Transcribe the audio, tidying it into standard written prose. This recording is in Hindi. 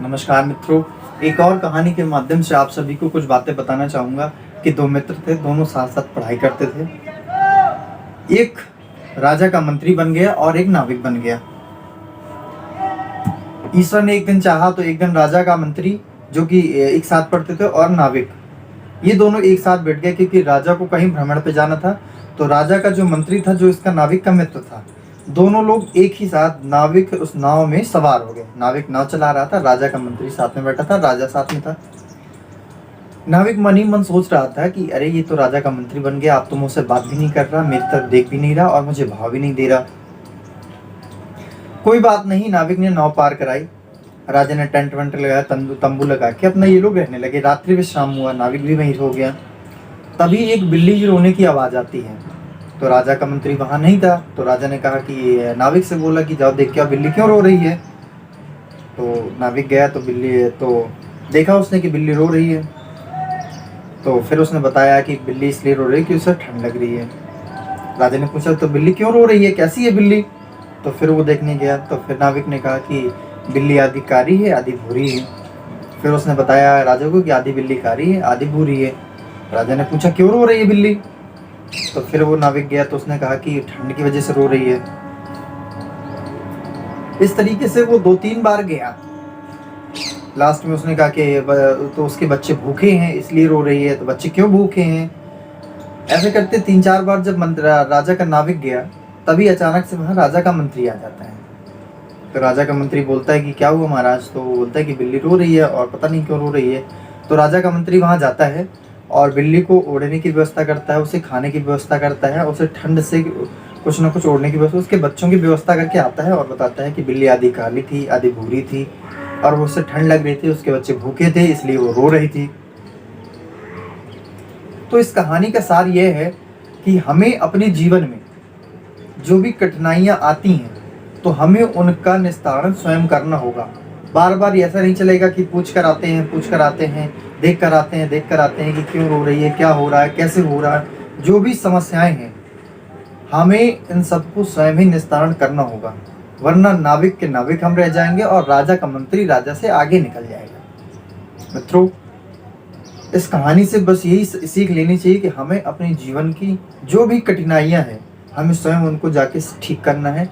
नमस्कार मित्रों, एक और कहानी के माध्यम से आप सभी को कुछ बातें बताना चाहूँगा कि दो मित्र थे, दोनों साथ-साथ पढ़ाई करते थे। एक राजा का मंत्री बन गया और एक नाविक बन गया। ईश्वर ने एक दिन चाहा तो एक दिन राजा का मंत्री जो कि एक साथ पढ़ते थे और नाविक, ये दोनों एक साथ बैठ गए क्योंकि राजा को कहीं भ्रमण पे जाना था। तो राजा का जो मंत्री था, जो इसका नाविक का मित्र था, दोनों लोग एक ही साथ नाविक उस नाव में सवार हो गए। नाविक नाव चला रहा था, राजा का मंत्री साथ में बैठा था, राजा साथ में था। नाविक मन ही मन सोच रहा था कि अरे ये तो राजा का मंत्री बन गया, अब तो मुझसे बात भी नहीं कर रहा, मेरी तरफ देख भी नहीं रहा और मुझे भाव भी नहीं दे रहा। कोई बात नहीं, नाविक ने नाव पार कराई। राजा ने टेंट वेंट लगाया, तंबू लगा के अपना ये लोग रहने लगे। रात्रि विश्राम हुआ, नाविक भी वहीं सो गया। तभी एक बिल्ली की रोने की आवाज आती है। तो राजा का मंत्री वहां नहीं था, तो राजा ने कहा कि नाविक से बोला कि जाओ देख के आओ बिल्ली क्यों रो रही है। तो नाविक गया तो देखा उसने कि बिल्ली रो रही है। तो फिर उसने बताया कि बिल्ली इसलिए रो रही है कि उसे ठंड लग रही है। राजा ने पूछा तो बिल्ली क्यों रो रही है, कैसी है बिल्ली। तो फिर वो देखने गया तो फिर नाविक ने कहा कि बिल्ली आधी कारी है आधी भूरी है। फिर उसने बताया राजा को कि आधी बिल्ली कारी है आधी भूरी है। राजा ने पूछा क्यों रो रही है बिल्ली। तो फिर वो नाविक गया तो उसने कहा कि ठंड की वजह से रो रही है। इस तरीके से वो 2-3 बार गया। लास्ट में उसने कहा कि तो उसके बच्चे भूखे हैं इसलिए रो रही है। तो बच्चे क्यों भूखे हैं। ऐसे करते 3-4 बार जब राजा का नाविक गया, तभी अचानक से वहां राजा का मंत्री आ जाता है। तो राजा का मंत्री बोलता है कि क्या हुआ महाराज। तो वो बोलता है कि बिल्ली रो रही है और पता नहीं क्यों रो रही है। तो राजा का मंत्री वहां जाता है और बिल्ली को ओढ़ने की व्यवस्था करता है, उसे खाने की व्यवस्था करता है, उसे ठंड से कुछ ना कुछ ओढ़ने की व्यवस्था, उसके बच्चों की व्यवस्था करके आता है और बताता है कि बिल्ली आधी काली थी आधी भूरी थी और वो उससे ठंड लग रही थी, उसके बच्चे भूखे थे इसलिए वो रो रही थी। तो इस कहानी का सार यह है कि हमें अपने जीवन में जो भी कठिनाइयां आती हैं तो हमें उनका निस्तारण स्वयं करना होगा। बार बार ऐसा नहीं चलेगा कि पूछ कर आते हैं, देख कर आते हैं कि क्यों रो रही है, क्या हो रहा है, कैसे हो रहा है। जो भी समस्याएं हैं हमें इन सबको स्वयं ही निस्तारण करना होगा, वरना नाविक के नाविक हम रह जाएंगे और राजा का मंत्री राजा से आगे निकल जाएगा। मित्रों, इस कहानी से बस यही सीख लेनी चाहिए कि हमें अपने जीवन की जो भी कठिनाइयां हैं हमें स्वयं उनको जाके ठीक करना है